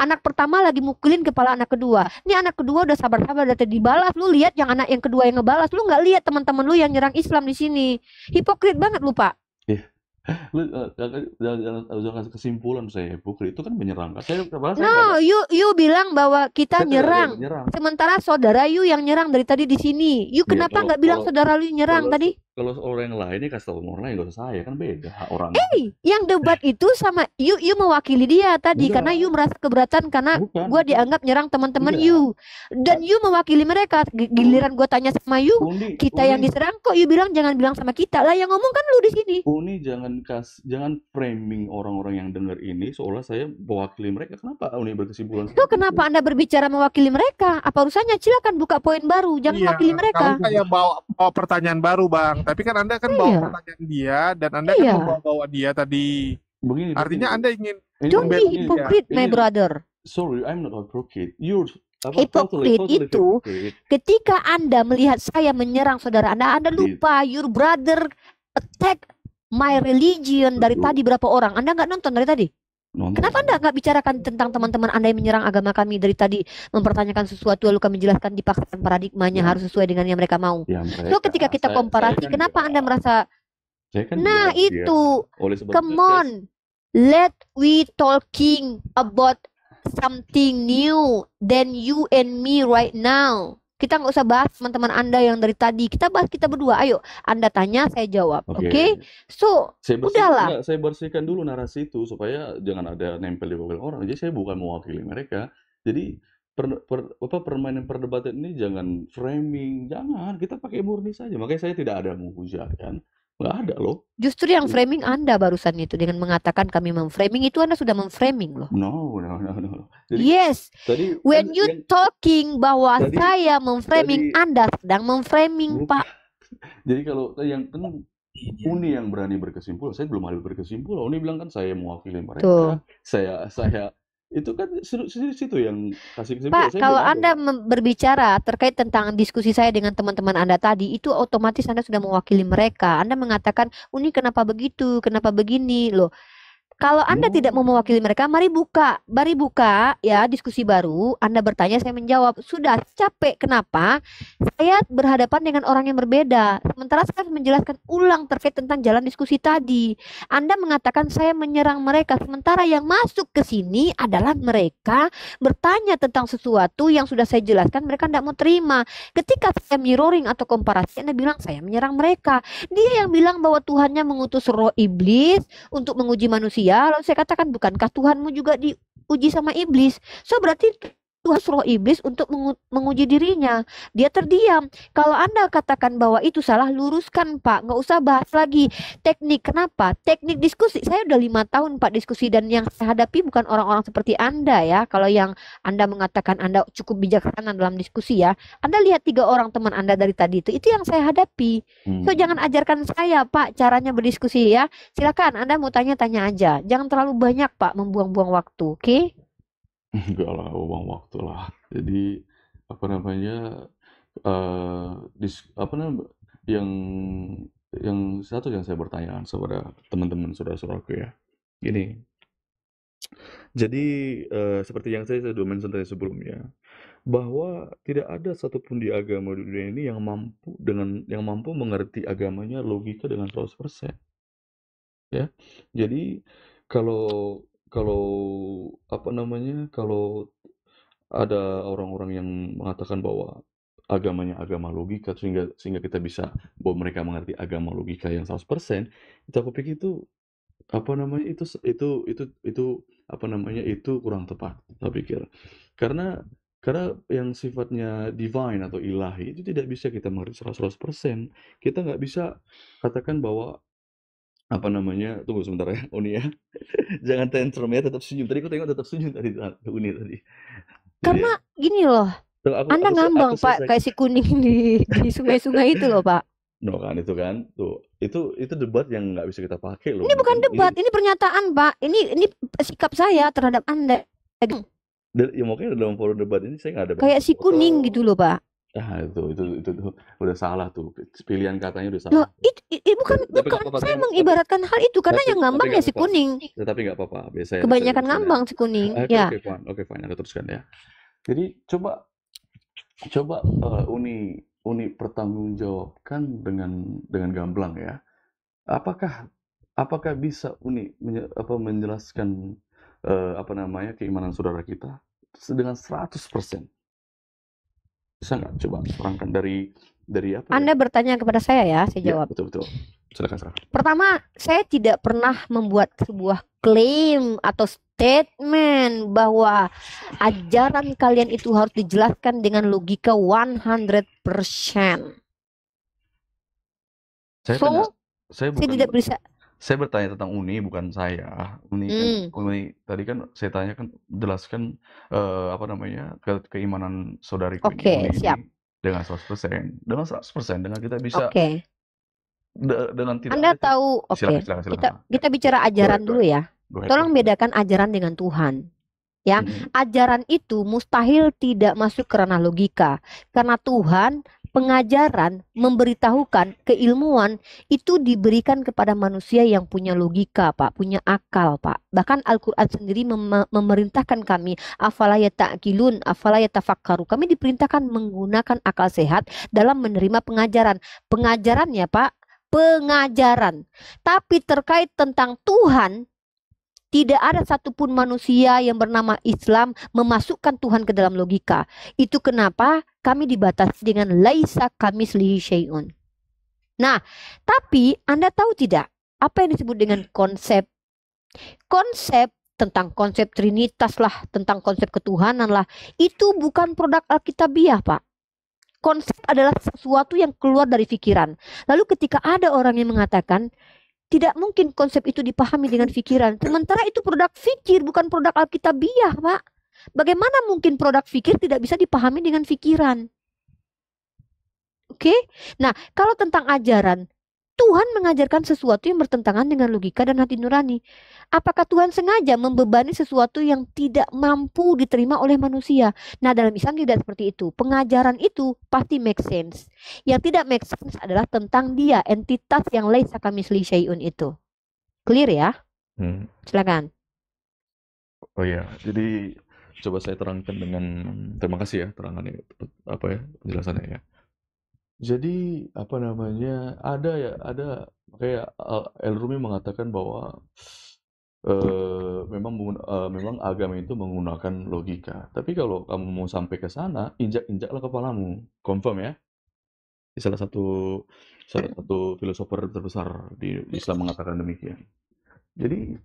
Anak pertama lagi mukulin kepala anak kedua. Ini anak kedua udah sabar-sabar udah dibalas. Lu lihat yang anak yang kedua yang ngebalas. Lu nggak lihat teman-teman lu yang nyerang Islam di sini. Hipokrit banget lu, Pak. Iya. Lu jangan kasih kesimpulan saya hipokrit itu kan menyerang. Saya nggak ada. No, you bilang bahwa kita Saya tidak ada yang nyerang. menyerang. Sementara saudara you yang nyerang dari tadi di sini. You Iya, kenapa nggak bilang saudara lu yang nyerang kalau tadi? kalau orang yang lain ini kasih tahu orang lain, nggak usah saya, kan beda hak orang. Yang debat itu sama you mewakili dia tadi karena you merasa keberatan karena Bukan. gue dianggap nyerang teman-teman Enggak. you dan you mewakili mereka. Giliran gue tanya sama you, kita yang diserang kok you bilang jangan bilang sama kita lah, yang ngomong kan lu di sini. Uni jangan framing orang-orang yang dengar ini seolah saya mewakili mereka. Kenapa Uni berkesimpulan Itu kenapa Anda berbicara mewakili mereka? Apa urusannya? Silakan buka poin baru, jangan mewakili mereka. Kalau kayak bawa pertanyaan baru, Bang. Tapi kan Anda kan bawa pertanyaan dia dan Anda kan membawa dia tadi. Begini, artinya Anda ingin don't be hypocrite, my brother. Sorry, I'm not hypocrite. Hypocrite itu ketika Anda melihat saya menyerang saudara Anda lupa your brother attack my religion. Dari tadi berapa orang? Anda nggak nonton dari tadi? Kenapa Anda nggak bicarakan tentang teman-teman Anda yang menyerang agama kami dari tadi, mempertanyakan sesuatu lalu kami jelaskan dipaksakan paradigmanya harus sesuai dengan yang mereka mau. So ketika kita komparasi, kenapa Anda merasa itu come on, let we talking about something new than you and me right now. Kita nggak usah bahas teman-teman Anda yang dari tadi. Kita bahas kita berdua. Ayo, Anda tanya, saya jawab. Oke? So, udahlah. Saya bersihkan dulu narasi itu supaya jangan ada nempel di mobil orang. Jadi saya bukan mewakili mereka. Jadi permainan perdebatan ini jangan framing, jangan. Kita pakai murni saja. Makanya saya tidak ada menghujat kan. Nggak ada loh. Justru yang framing Anda barusan itu dengan mengatakan kami memframing itu Anda sudah memframing loh. No. Jadi, yes. When you talking bahwa saya memframing, Anda sedang memframing, Pak. Jadi kalau yang Uni yang berani berkesimpulan, saya belum ada berkesimpulan. Uni bilang kan saya mewakili mereka. Saya itu kan situ yang kasih kesimpulan. Pak, kalau Anda berbicara terkait tentang diskusi saya dengan teman-teman Anda tadi, itu otomatis Anda sudah mewakili mereka. Anda mengatakan, Uni kenapa begitu, kenapa begini, loh. Kalau Anda tidak mau mewakili mereka, mari buka ya diskusi baru. Anda bertanya, saya menjawab. Sudah capek, kenapa? Saya berhadapan dengan orang yang berbeda. Sementara saya menjelaskan ulang terkait tentang jalan diskusi tadi. Anda mengatakan saya menyerang mereka, sementara yang masuk ke sini adalah mereka bertanya tentang sesuatu yang sudah saya jelaskan, mereka tidak mau terima. Ketika saya mirroring atau komparasi, Anda bilang saya menyerang mereka. Dia yang bilang bahwa Tuhannya mengutus roh iblis untuk menguji manusia. Lalu saya katakan, bukankah Tuhanmu juga diuji sama iblis? So berarti Tuhan suruh iblis untuk menguji dirinya. Dia terdiam. Kalau Anda katakan bahwa itu salah, luruskan, Pak. Nggak usah bahas lagi teknik. Kenapa? Teknik diskusi. Saya udah 5 tahun, Pak, diskusi. Dan yang saya hadapi bukan orang-orang seperti Anda ya. Kalau yang Anda mengatakan Anda cukup bijaksana dalam diskusi ya. Anda lihat 3 orang teman Anda dari tadi itu. Itu yang saya hadapi. So jangan ajarkan saya, Pak, caranya berdiskusi ya. Silakan Anda mau tanya-tanya aja. Jangan terlalu banyak, Pak, membuang-buang waktu. Oke? Enggak lah, uang waktu lah. Jadi yang satu yang saya bertanya kepada teman-teman saudara-saudaraku ya. Gini. Jadi seperti yang saya sudah mention tadi sebelumnya, bahwa tidak ada satupun di agama dunia ini yang mampu mengerti agamanya logika dengan 100%. Ya. Jadi kalau ada orang-orang yang mengatakan bahwa agamanya agama logika sehingga kita bisa bahwa mereka mengerti agama logika yang 100%, itu aku pikir itu itu kurang tepat, saya pikir. Karena yang sifatnya divine atau ilahi itu tidak bisa kita mengerti 100%. Kita nggak bisa katakan bahwa tunggu sebentar ya, Uni ya. Jangan tantrum ya, tetap senyum. Tadi aku tengok tetap senyum tadi Uni tadi. Karena gini loh, Anda ngambang, Pak, kayak si kuning di sungai-sungai itu loh, Pak. No kan, itu kan. Tuh, itu debat yang nggak bisa kita pakai loh. Ini bukan debat, ini pernyataan, Pak. Ini sikap saya terhadap Anda. Ya makanya dalam forum debat ini saya nggak ada. Kayak si kuning gitu loh, Pak. itu udah salah tuh. Pilihan katanya udah Loh, salah. bukan, Tapi nggak apa-apa, saya mengibaratkan hal itu karena yang ngambang ya nggak si apa-apa. kuning. Tapi nggak apa-apa. Biasa saya Kebanyakan teruskan ya. ngambang si kuning, Oke, ya. oke, fine. Aku teruskan ya. Jadi coba Uni pertanggungjawabkan dengan gamblang ya. Apakah bisa Uni menjelaskan keimanan saudara kita dengan 100%? Bisa nggak coba terangkan dari apa ya? Anda bertanya kepada saya ya, saya Ya, jawab. betul. Silakan. Pertama, saya tidak pernah membuat sebuah klaim atau statement bahwa ajaran kalian itu harus dijelaskan dengan logika 100%. Saya tidak bisa. Saya bertanya tentang Uni, bukan saya. Uni tadi kan saya tanya kan jelaskan keimanan saudariku Oke, ini siap. dengan 100%. Dengan 100% dengan kita bisa dengan tidak Anda ada tahu, silakan. kita bicara ajaran dulu ya. Tolong bedakan ajaran dengan Tuhan. Ya, ajaran itu mustahil tidak masuk ke ranah logika. Karena Tuhan pengajaran, memberitahukan keilmuan itu diberikan kepada manusia yang punya logika, Pak, punya akal, Pak. Bahkan Al-Quran sendiri memerintahkan kami, afala yata'qilun, afala yatafakkaru. Kami diperintahkan menggunakan akal sehat dalam menerima pengajaran. Pengajarannya, Pak, pengajaran. Tapi terkait tentang Tuhan, tidak ada satupun manusia yang bernama Islam memasukkan Tuhan ke dalam logika. Itu kenapa kami dibatasi dengan laisa kamislihi syai'un. Nah, tapi Anda tahu tidak apa yang disebut dengan konsep? Konsep tentang konsep Trinitas lah, tentang konsep ketuhanan lah, itu bukan produk Alkitabiah, Pak. Konsep adalah sesuatu yang keluar dari pikiran. Lalu ketika ada orang yang mengatakan tidak mungkin konsep itu dipahami dengan pikiran. Sementara itu produk fikir, bukan produk Alkitabiah, Pak. Bagaimana mungkin produk fikir tidak bisa dipahami dengan pikiran? Oke? Nah, kalau tentang ajaran, Tuhan mengajarkan sesuatu yang bertentangan dengan logika dan hati nurani. Apakah Tuhan sengaja membebani sesuatu yang tidak mampu diterima oleh manusia? Nah, dalam Islam tidak seperti itu. Pengajaran itu pasti make sense. Yang tidak make sense adalah tentang dia, entitas yang laisa kamislihi syai'un itu. Clear ya? Silakan. Oh ya, jadi coba saya terangkan dengan, terima kasih ya terangannya, penjelasannya ya. Jadi ada kayak El-Rumi mengatakan bahwa memang agama itu menggunakan logika. Tapi kalau kamu mau sampai ke sana, injak-injaklah kepalamu. Confirm ya? Salah satu filosofer terbesar di Islam mengatakan demikian. Jadi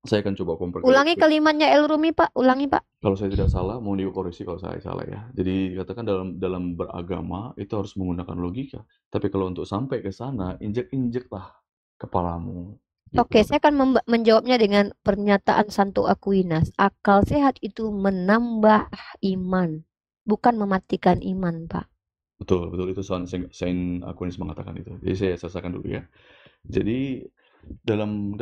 saya akan coba komparasi. Ulangi kalimatnya El-Rumi, Pak. Ulangi, Pak. Kalau saya tidak salah, mau dikoreksi kalau saya salah ya. Jadi katakan dalam beragama itu harus menggunakan logika. Tapi kalau untuk sampai ke sana, injek-injeklah kepalamu. Gitu. Oke, saya akan menjawabnya dengan pernyataan Santo Aquinas. Akal sehat itu menambah iman, bukan mematikan iman, Pak. Betul itu Saint Aquinas mengatakan itu. Jadi saya selesaikan dulu ya. Jadi dalam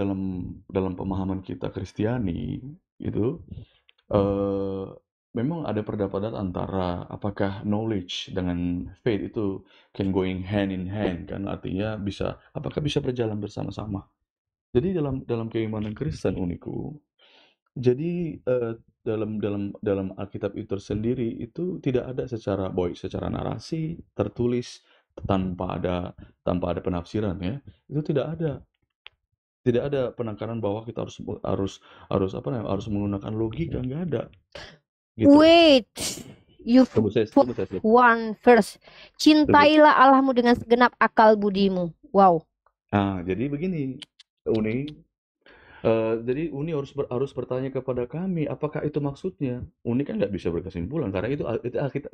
pemahaman kita Kristiani itu memang ada perdebatan antara apakah knowledge dengan faith itu can going hand in hand, kan artinya apakah bisa berjalan bersama-sama. Jadi dalam keimanan Kristen uniku, jadi dalam Alkitab itu sendiri itu tidak ada secara narasi tertulis tanpa ada penafsiran ya, itu tidak ada penekanan bahwa kita harus menggunakan logika, nggak ada. Gitu. Wait, you put one verse. Cintailah Allahmu dengan segenap akal budimu. Wow. Jadi begini, Uni. Jadi Uni harus bertanya kepada kami, apakah itu maksudnya? Uni kan nggak bisa berkesimpulan karena itu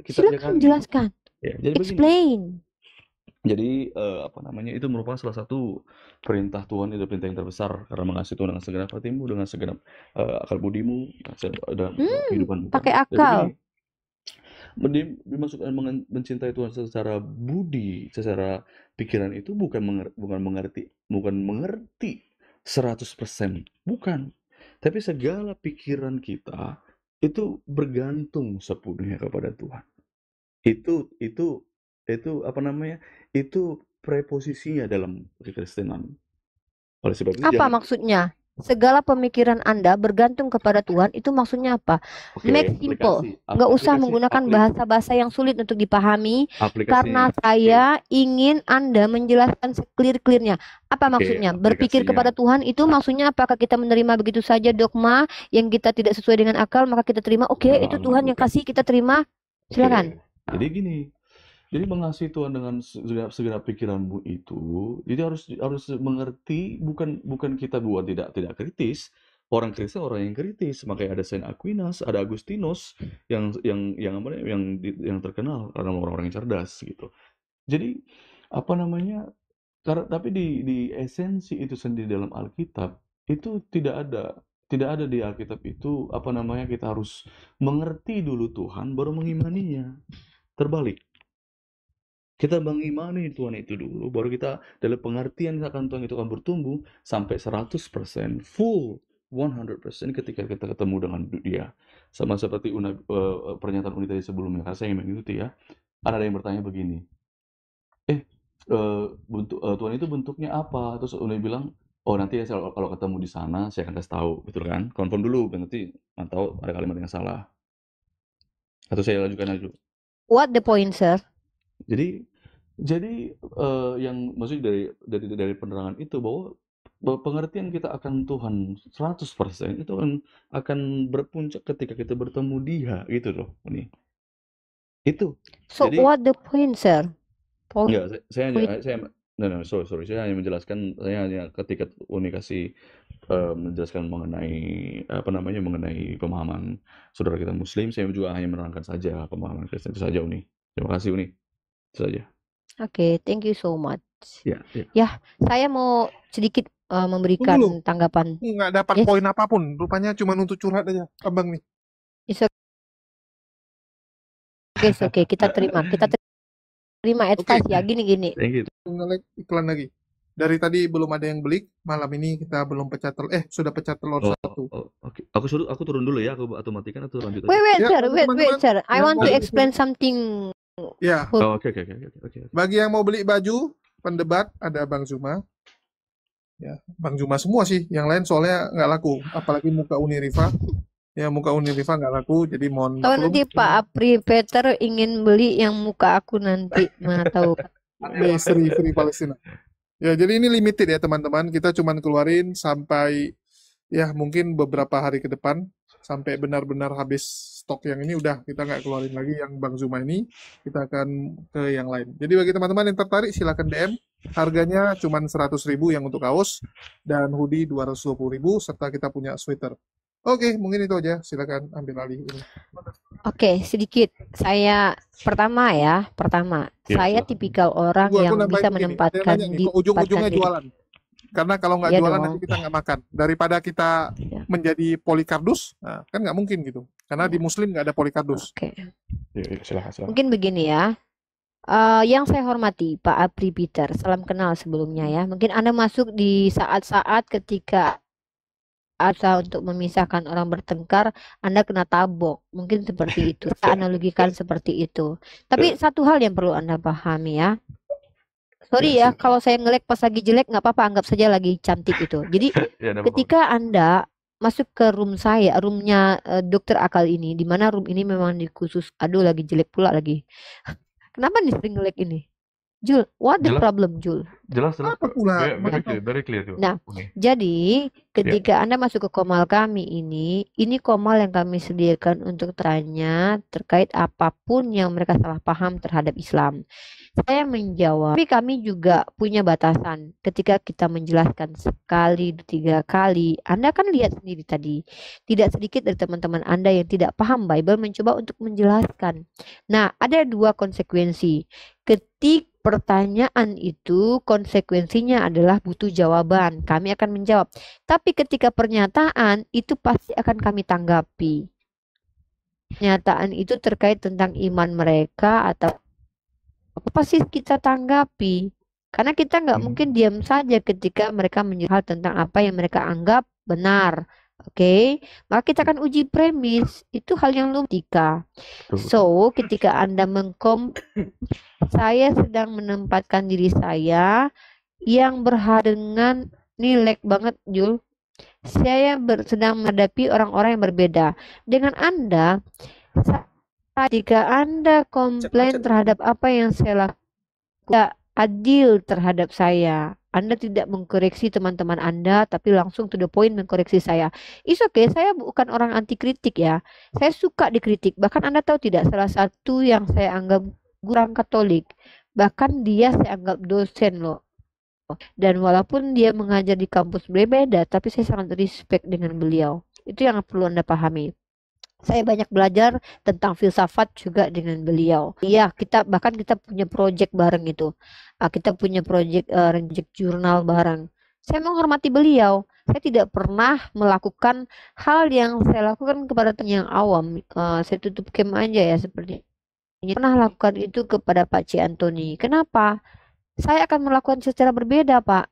kitabnya Silakan kami. jelaskan. Ya, jadi explain. Jadi itu merupakan salah satu perintah Tuhan, itu perintah yang terbesar karena mengasihi Tuhan dengan segenap hatimu, dengan segenap akal budimu, dan kehidupan. Pakai akal. Dimasukkan mencintai Tuhan secara budi, secara pikiran itu bukan mengerti 100%, bukan. Tapi segala pikiran kita itu bergantung sepenuhnya kepada Tuhan. itu apa namanya? Itu preposisinya dalam kekristenan. Oleh sebab itu Apa jangan maksudnya? Segala pemikiran Anda bergantung kepada Tuhan, itu maksudnya apa? Make simple. Nggak usah menggunakan bahasa-bahasa yang sulit untuk dipahami, karena saya ingin Anda menjelaskan seclear-clearnya. Apa maksudnya? Berpikir kepada Tuhan itu maksudnya apakah kita menerima begitu saja dogma yang kita tidak sesuai dengan akal, maka kita terima? Oke, itu Tuhan yang kasih, kita terima. Silakan. Jadi gini, jadi mengasihi Tuhan dengan segenap pikiranmu itu, jadi harus mengerti, bukan kita buat tidak kritis. Orang Kristen orang yang kritis, makanya ada Saint Aquinas, ada Agustinus yang terkenal karena orang-orang yang cerdas gitu. Jadi apa namanya? Tapi di esensi itu sendiri dalam Alkitab itu tidak ada di Alkitab itu apa namanya, kita harus mengerti dulu Tuhan baru mengimaninya. Terbalik. Kita mengimani Tuhan itu dulu, baru kita dalam pengertian akan Tuhan itu akan bertumbuh sampai 100%, full 100% ketika kita ketemu dengan Dia. Sama seperti pernyataan Uni tadi sebelumnya, karena saya ingin mengikuti ya. Ada yang bertanya begini, Tuhan itu bentuknya apa? Terus Uni bilang, oh nanti ya kalau ketemu di sana saya akan kasih tahu, betul kan? Confirm dulu, nanti tahu ada kalimat yang salah. Atau saya lanjutkan aja. What the point, sir? Jadi yang maksudnya dari penerangan itu bahwa pengertian kita akan Tuhan 100% itu akan berpuncak ketika kita bertemu Dia gitu loh, Uni. Itu. So Jadi, what the point, sir? Enggak, sorry, saya hanya menjelaskan, saya hanya ketika Uni kasih menjelaskan mengenai apa namanya, mengenai pemahaman saudara kita Muslim, saya juga hanya menerangkan saja pemahaman Kristen itu saja, Uni. Terima kasih, Uni. Itu saja. Oke, thank you so much. Ya, saya mau sedikit memberikan tanggapan. Nggak dapat poin apapun, rupanya cuma untuk curhat aja, abang nih. Oke, kita terima advice ya, gini. Nge-like iklan lagi. Dari tadi belum ada yang beli, malam ini kita belum pecah telur. Sudah pecah telur 1. Oke. Aku turun dulu ya, aku matikan atau lanjut aja? Wait, sir. I want to explain something. Ya. Oke. Bagi yang mau beli baju pendebat, ada Bang Zuma. Ya, Bang Zuma semua sih. Yang lain soalnya nggak laku, apalagi muka Uniriva. Ya, muka Uniriva nggak laku, jadi mohon maklum. Nanti Pak Apri Peter ingin beli yang muka aku nanti, mana tahu. Free Palestina. Ya, jadi ini limited ya teman-teman. Kita cuma keluarin sampai ya mungkin beberapa hari ke depan, sampai benar-benar habis stok yang ini udah kita nggak keluarin lagi yang Bang Zuma ini, kita akan ke yang lain. Jadi bagi teman-teman yang tertarik silakan DM. Harganya cuma 100.000 yang untuk kaos dan hoodie 220.000 serta kita punya sweater. Oke, mungkin itu aja. Silakan ambil alih ini. Oke, sedikit. Pertama, saya tipikal orang yang bisa menempatkan di ujung-ujungnya jualan. Karena kalau nggak jualan nanti kita nggak makan. Daripada kita menjadi polikardus, kan nggak mungkin gitu. Karena di Muslim nggak ada polikardus. Oke. Silakan. Mungkin begini ya. Yang saya hormati Pak Apri Peter, salam kenal sebelumnya ya. Mungkin Anda masuk di saat-saat ketika asa untuk memisahkan orang bertengkar, Anda kena tabok. Mungkin seperti itu. Saya analogikan seperti itu. Tapi satu hal yang perlu Anda pahami ya. Sorry ya, kalau saya nge-lag pas lagi jelek nggak apa-apa, anggap saja lagi cantik itu. Jadi ketika Anda masuk ke room saya, roomnya dokter akal ini, di mana room ini memang dikhusus. Aduh, lagi jelek pula lagi. Kenapa nih sering nge-lag ini? Jul, what the problem, Jul? Jelas. Very clear. Nah, jadi ketika Anda masuk ke komal kami ini komal yang kami sediakan untuk tanya terkait apapun yang mereka salah paham terhadap Islam. Saya menjawab, tapi kami juga punya batasan. Ketika kita menjelaskan sekali, 3 kali, Anda kan lihat sendiri tadi, tidak sedikit dari teman-teman Anda yang tidak paham Bible mencoba untuk menjelaskan. Nah, ada 2 konsekuensi. Ketika pertanyaan itu konsekuensinya adalah butuh jawaban. Kami akan menjawab. Tapi ketika pernyataan itu pasti akan kami tanggapi. Pernyataan itu terkait tentang iman mereka atau apa pasti kita tanggapi. Karena kita nggak mungkin diam saja ketika mereka menjawab hal tentang apa yang mereka anggap benar. Oke, maka kita akan uji premis. Itu hal yang lumrah. Betul, betul. So, ketika Anda saya sedang menempatkan diri saya yang berhadapan dengan ini lag banget, Jul. Saya sedang menghadapi orang-orang yang berbeda. Dengan Anda, ketika Anda komplain terhadap apa yang saya lakukan, tidak adil terhadap saya. Anda tidak mengkoreksi teman-teman Anda, tapi langsung to the point mengkoreksi saya. It's okay, saya bukan orang anti kritik ya. Saya suka dikritik. Bahkan Anda tahu tidak, salah satu yang saya anggap guru Katolik, bahkan dia saya anggap dosen loh. Dan walaupun dia mengajar di kampus berbeda, tapi saya sangat respect dengan beliau. Itu yang perlu Anda pahami. Saya banyak belajar tentang filsafat juga dengan beliau. Iya, kita punya project bareng itu. Kita punya project jurnal bareng. Saya menghormati beliau. Saya tidak pernah melakukan hal yang saya lakukan kepada teman yang awam. Saya tutup camp aja ya seperti ini. Pernah lakukan itu kepada Pak C. Antoni. Kenapa? Saya akan melakukan secara berbeda, Pak.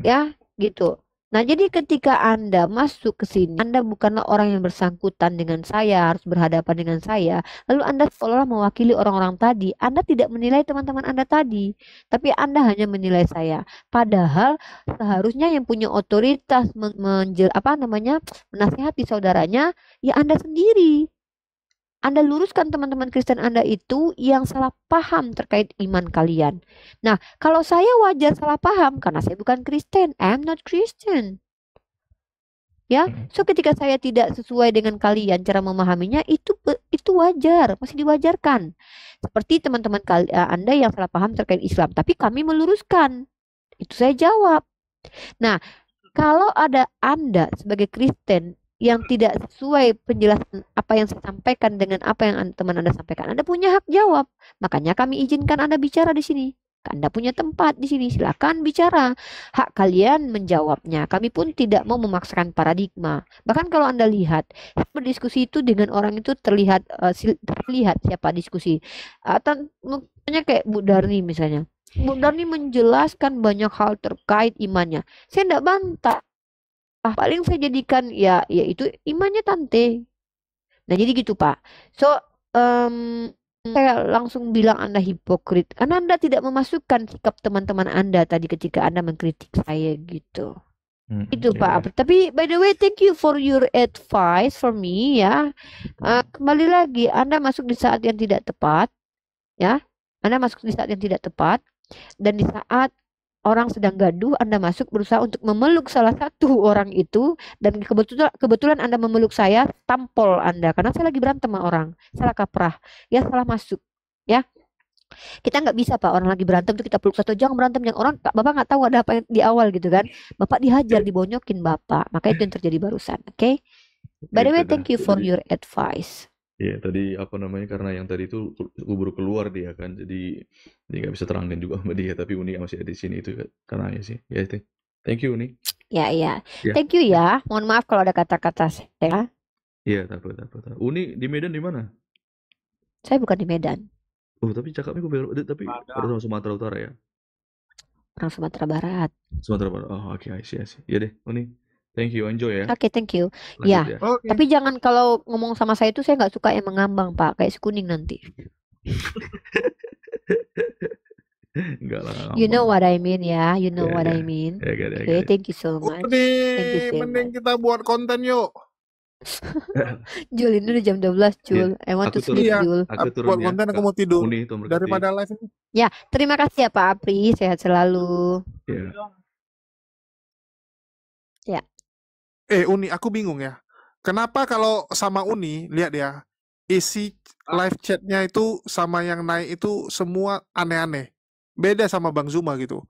Ya, gitu. Nah, jadi ketika Anda masuk ke sini, Anda bukanlah orang yang bersangkutan dengan saya, harus berhadapan dengan saya, lalu Anda seolah mewakili orang-orang tadi. Anda tidak menilai teman-teman Anda tadi, tapi Anda hanya menilai saya. Padahal seharusnya yang punya otoritas menasihati saudaranya, ya Anda sendiri. Anda luruskan teman-teman Kristen Anda itu yang salah paham terkait iman kalian. Nah, kalau saya wajar salah paham karena saya bukan Kristen. I'm not Christian. Ya, so ketika saya tidak sesuai dengan kalian cara memahaminya itu wajar, masih diwajarkan. Seperti teman-teman Anda yang salah paham terkait Islam, tapi kami meluruskan. Itu saya jawab. Nah, kalau ada Anda sebagai Kristen yang tidak sesuai penjelasan apa yang saya sampaikan dengan apa yang teman Anda sampaikan, Anda punya hak jawab. Makanya kami izinkan Anda bicara di sini. Anda punya tempat di sini, silakan bicara. Hak kalian menjawabnya. Kami pun tidak mau memaksakan paradigma. Bahkan kalau Anda lihat, berdiskusi itu dengan orang itu terlihat siapa diskusi. Misalnya kayak Bu Darni misalnya. Bu Darni menjelaskan banyak hal terkait imannya. Saya tidak bantah. Paling saya jadikan ya itu imannya tante. Nah jadi gitu Pak. So saya langsung bilang Anda hipokrit karena Anda tidak memasukkan sikap teman-teman Anda tadi ketika Anda mengkritik saya gitu. Itu Pak. Tapi by the way, thank you for your advice for me ya. Kembali lagi, Anda masuk di saat yang tidak tepat, ya. Anda masuk di saat yang tidak tepat dan di saat orang sedang gaduh, Anda masuk berusaha untuk memeluk salah satu orang itu dan kebetulan Anda memeluk saya, tampol Anda karena saya lagi berantem sama orang, salah kaprah, ya salah masuk, ya. Kita nggak bisa Pak, orang lagi berantem tuh kita peluk satu, jangan berantem, yang orang Bapak nggak tahu ada apa di awal gitu kan, Bapak dihajar, dibonyokin Bapak, maka itu yang terjadi barusan, oke? By the way, thank you for your advice. Iya, tadi karena yang tadi itu baru keluar dia kan, jadi dia nggak bisa terangin juga sama dia, tapi Uni masih ada di sini itu karena ya sih. Ya, thank you Uni. Ya. Thank you ya. Mohon maaf kalau ada kata-kata saya. Iya, tak apa. Uni di Medan di mana? Saya bukan di Medan. Oh, tapi cakapnya tapi ada sama Sumatera Utara ya? Orang Sumatera Barat. Sumatera Barat. Oh, oke, I see. Iya deh, Uni. Thank you, enjoy ya. Oke, thank you. Lanjut Ya, Oke. tapi jangan kalau ngomong sama saya itu saya nggak suka yang mengambang, Pak. Kayak si kuning nanti. Enggak lah. You know what I mean ya. You know Ya, what ya. I mean. Ya, got it. Oke, thank you so much. Thank you so Mending much. kita buat konten yuk. Jul, ini udah jam 12, Jul. I want to Aku turun. sleep, Iya. Jul. Aku turun Buat ya. konten aku mau tidur Uni, Tuhan berkati. daripada live ini. Ya, terima kasih ya Pak Apri. Sehat selalu. Ya. Ya. Uni, aku bingung ya. Kenapa kalau sama Uni, lihat ya, isi live chatnya itu sama yang naik itu semua aneh-aneh. Beda sama Bang Zuma gitu.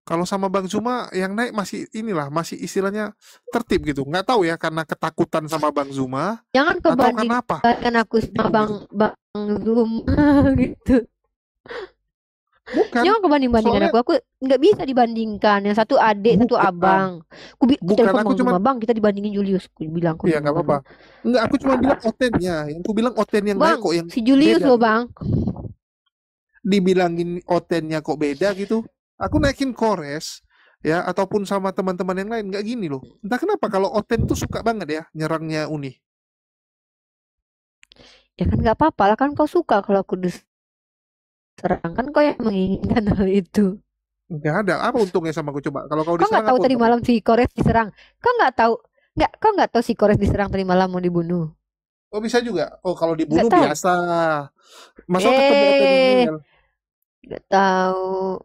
Kalau sama Bang Zuma yang naik masih masih istilahnya tertib gitu. Nggak tahu ya karena ketakutan sama Bang Zuma Jangan atau kebandingkan kenapa. aku sama Bang Zuma gitu. Bukan. Jangan kebanding-bandingkan Soalnya aku nggak bisa dibandingkan. Yang satu adik, satu bukan. abang. Aku Bukan, telepon aku Bang cuma Zuma, Bang, kita dibandingin Julius. Aku bilang iya nggak apa-apa. Enggak, aku cuma bilang otennya. Yang aku bilang oten yang Bang, naik kok yang si Julius beda. loh, Bang. Dibilangin otennya kok beda gitu. Aku naikin Kores ya, ataupun sama teman-teman yang lain nggak gini loh. Entah kenapa kalau Oten tuh suka banget ya nyerangnya Uni. Ya kan nggak apa-apa lah, kan kau suka kalau aku diserang, kan kau yang menginginkan hal itu. Nggak ada. Apa untungnya sama aku coba? Kalau kau Kau nggak diserang tahu apa tadi untungnya? malam si Kores diserang? Kau nggak tahu si Kores diserang tadi malam mau dibunuh? Oh bisa juga. Oh kalau Nggak dibunuh tahu. biasa. Masa ketemu Oten yang Eh, ngeyel? nggak tahu,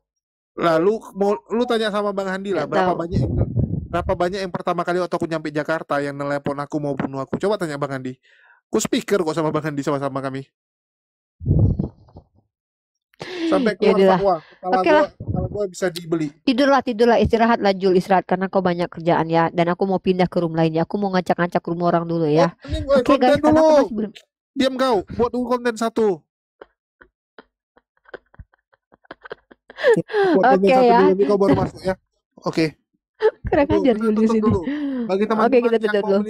Lalu mau lu tanya sama Bang Handi lah nggak tahu. berapa banyak yang pertama kali waktu aku nyampe Jakarta yang nelpon aku mau bunuh aku. Coba tanya Bang Handi. Aku speaker kok sama Bang Handi sama-sama kami. Sampai Ya keluar udahlah. fatwa. Oke lah, Kepala gua bisa dibeli. tidurlah, istirahatlah Jul, istirahat karena kau banyak kerjaan ya. Dan aku mau pindah ke room lain ya. Aku mau ngacak-ngacak rumah orang dulu Oh, ya. ini Oke konten guys, karena aku dulu. masih belum. Diam kau. Buat dulu konten satu. Buat konten Oke satu ya. dulu. Nanti kau baru masuk ya. Oke. Kurang Itu ajar kita Jul di tutup sini. dulu. Bagi Oke, teman-teman kita yang tutup dulu.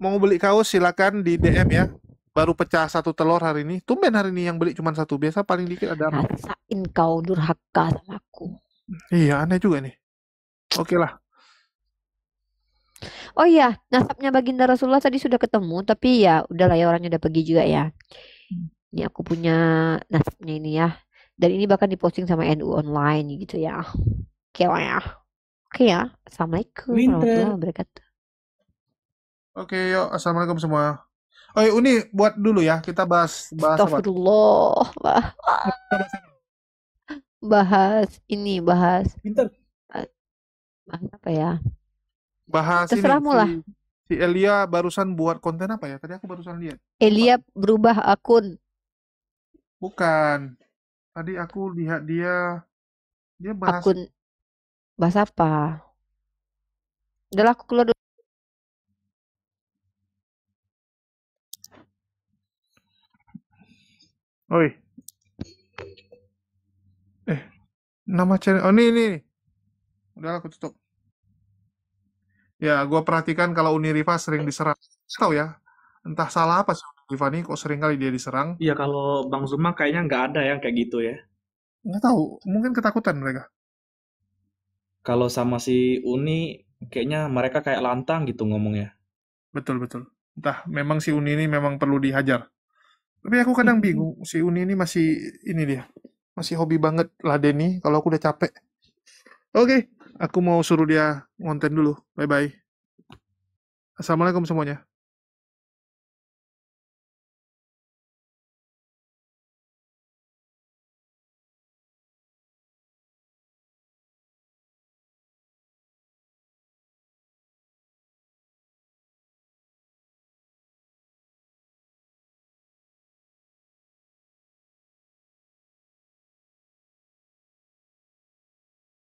mau beli kaos silakan di DM ya. Baru pecah satu telur hari ini. Tumben hari ini yang beli cuma satu. Biasa paling dikit ada 6. Rasain kau durhaka sama aku. Iya, aneh juga nih. Oke lah. Oh iya, nasabnya Baginda Rasulullah tadi sudah ketemu, tapi ya udahlah ya, orangnya udah pergi juga ya. Ini aku punya nasabnya ini ya. Dan ini bahkan diposting sama NU online gitu ya. Oke lah ya. Oke ya. Assalamualaikum warahmatullahi Winter. wabarakatuh. Oke, yuk. Assalamualaikum semua. Oh, Uni buat dulu ya. Kita bahas apa? Astagfirullah. Bahas Winter. apa ya? Bahas Terserahmu lah. si Elia barusan buat konten apa ya? Tadi aku barusan lihat. Elia berubah akun. Bukan. Tadi aku lihat dia bahas Akun bahas apa? Udahlah, aku keluar dulu. Oi. Nama channel. Oh, ini. Udah aku tutup. Ya, gua perhatikan kalau Uniriva sering diserang. Tahu ya. Entah salah apa sih Uniriva nih kok sering kali dia diserang. Iya, kalau Bang Zuma kayaknya nggak ada yang kayak gitu ya. Nggak tahu. Mungkin ketakutan mereka. Kalau sama si Uni, kayaknya mereka kayak lantang gitu ngomongnya. Betul. Entah memang si Uni ini memang perlu dihajar. Tapi aku kadang bingung. Si Uni ini masih ini dia. Masih hobi banget ladeni kalau aku udah capek. Oke, aku mau suruh dia ngonten dulu. Bye-bye. Assalamualaikum semuanya.